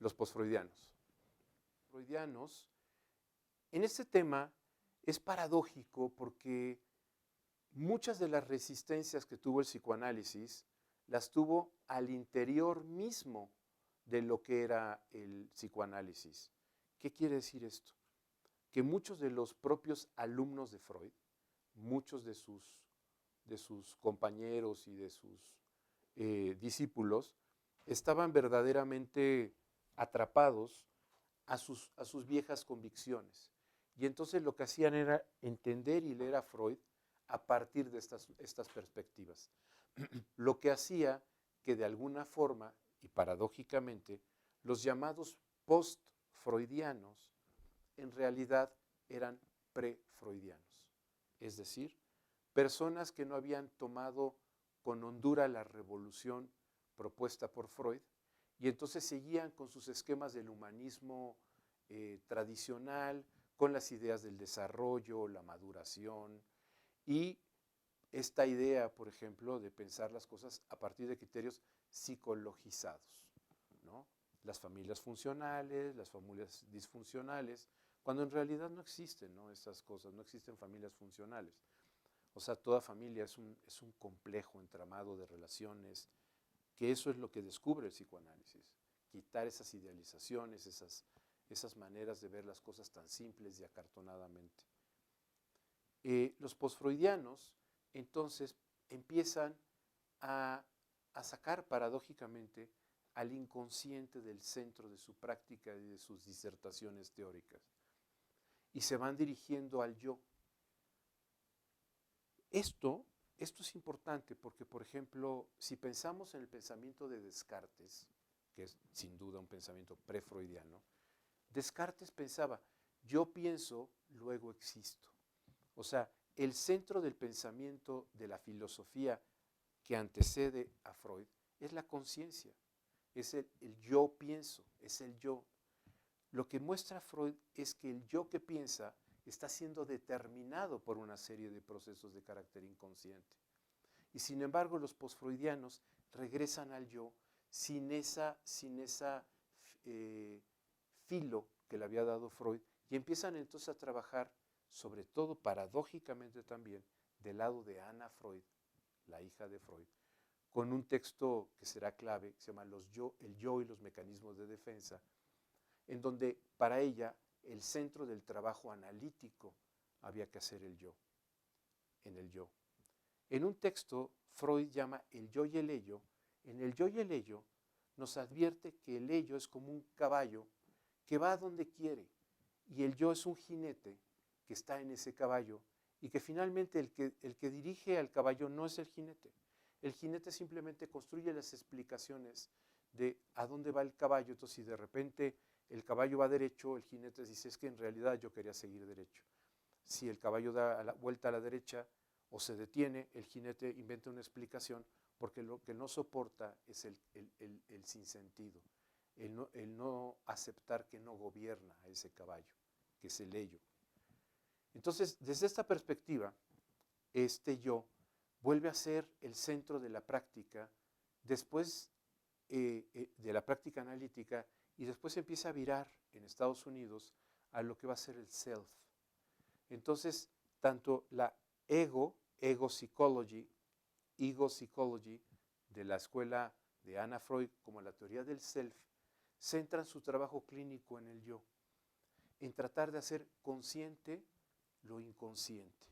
los posfreudianos. Freudianos, en este tema es paradójico porque muchas de las resistencias que tuvo el psicoanálisis las tuvo al interior mismo de lo que era el psicoanálisis. ¿Qué quiere decir esto? Que muchos de los propios alumnos de Freud, muchos de sus compañeros y de sus discípulos, estaban verdaderamente atrapados a sus viejas convicciones. Y entonces lo que hacían era entender y leer a Freud a partir de estas perspectivas. Lo que hacía que de alguna forma, y paradójicamente, los llamados post-freudianos en realidad eran pre-freudianos. Es decir, personas que no habían tomado con hondura la revolución propuesta por Freud y entonces seguían con sus esquemas del humanismo tradicional, con las ideas del desarrollo, la maduración y esta idea, por ejemplo, de pensar las cosas a partir de criterios psicologizados, ¿no? Las familias funcionales, las familias disfuncionales, cuando en realidad no existen, ¿no?, esas cosas, no existen familias funcionales. O sea, toda familia es un complejo entramado de relaciones, que eso es lo que descubre el psicoanálisis, quitar esas idealizaciones, esas maneras de ver las cosas tan simples y acartonadamente. Los posfreudianos entonces empiezan a sacar paradójicamente al inconsciente del centro de su práctica y de sus disertaciones teóricas y se van dirigiendo al yo. Esto es importante porque, por ejemplo, si pensamos en el pensamiento de Descartes, que es sin duda un pensamiento pre-freudiano, Descartes pensaba, yo pienso, luego existo. O sea, el centro del pensamiento de la filosofía que antecede a Freud es la conciencia, es el yo pienso, es el yo. Lo que muestra Freud es que el yo que piensa está siendo determinado por una serie de procesos de carácter inconsciente. Y sin embargo, los posfreudianos regresan al yo sin esa filo que le había dado Freud y empiezan entonces a trabajar, sobre todo paradójicamente también, del lado de Anna Freud, la hija de Freud, con un texto que será clave, que se llama El yo y los mecanismos de defensa, en donde para ella el centro del trabajo analítico había que hacer el yo, en el yo. En un texto, Freud llama el yo y el ello. En el yo y el ello nos advierte que el ello es como un caballo que va a donde quiere y el yo es un jinete que está en ese caballo y que finalmente el que dirige al caballo no es el jinete. El jinete simplemente construye las explicaciones de a dónde va el caballo. Entonces, si de repente el caballo va derecho, el jinete dice, es que en realidad yo quería seguir derecho. Si el caballo da la vuelta a la derecha o se detiene, el jinete inventa una explicación porque lo que no soporta es el sinsentido, el no aceptar que no gobierna a ese caballo, que es el ello. Entonces, desde esta perspectiva, este yo vuelve a ser el centro de la práctica, después de la práctica analítica, y después empieza a virar en Estados Unidos a lo que va a ser el self. Entonces, tanto la ego psychology de la escuela de Anna Freud, como la teoría del self, centran su trabajo clínico en el yo, en tratar de hacer consciente lo inconsciente.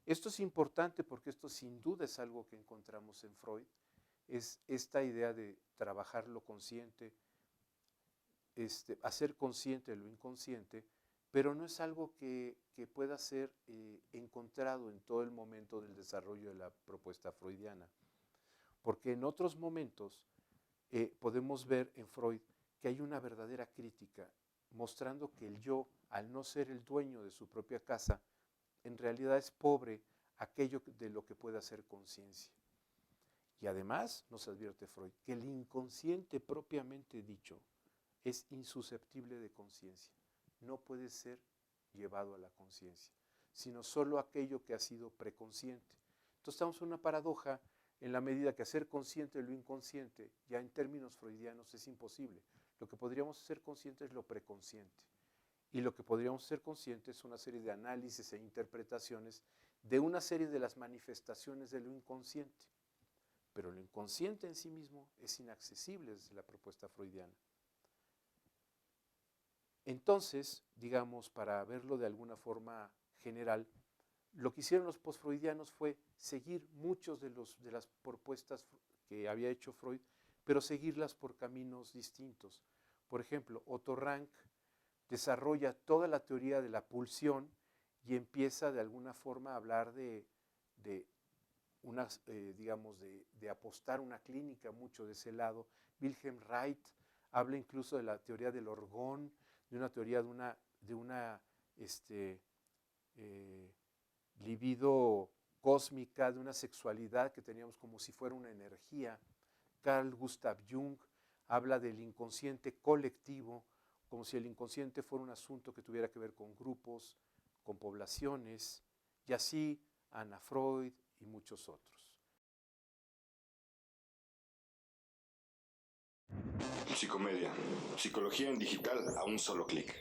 Esto es importante porque esto sin duda es algo que encontramos en Freud, es esta idea de trabajar lo consciente, hacer consciente lo inconsciente, pero no es algo que pueda ser encontrado en todo el momento del desarrollo de la propuesta freudiana. Porque en otros momentos podemos ver en Freud que hay una verdadera crítica, mostrando que el yo, al no ser el dueño de su propia casa, en realidad es pobre aquello de lo que puede hacer conciencia. Y además, nos advierte Freud, que el inconsciente propiamente dicho es insusceptible de conciencia. No puede ser llevado a la conciencia, sino solo aquello que ha sido preconsciente. Entonces estamos en una paradoja en la medida que hacer consciente lo inconsciente ya en términos freudianos es imposible. Lo que podríamos ser conscientes es lo preconsciente. Y lo que podríamos ser conscientes es una serie de análisis e interpretaciones de una serie de las manifestaciones de lo inconsciente. Pero lo inconsciente en sí mismo es inaccesible desde la propuesta freudiana. Entonces, digamos, para verlo de alguna forma general, lo que hicieron los postfreudianos fue seguir muchos de las propuestas que había hecho Freud, pero seguirlas por caminos distintos. Por ejemplo, Otto Rank desarrolla toda la teoría de la pulsión y empieza de alguna forma a hablar de apostar una clínica mucho de ese lado. Wilhelm Reich habla incluso de la teoría del orgón, de una teoría de una libido cósmica, de una sexualidad que teníamos como si fuera una energía. Carl Gustav Jung habla del inconsciente colectivo, como si el inconsciente fuera un asunto que tuviera que ver con grupos, con poblaciones, y así Anna Freud y muchos otros. Psicomedia, psicología en digital a un solo clic.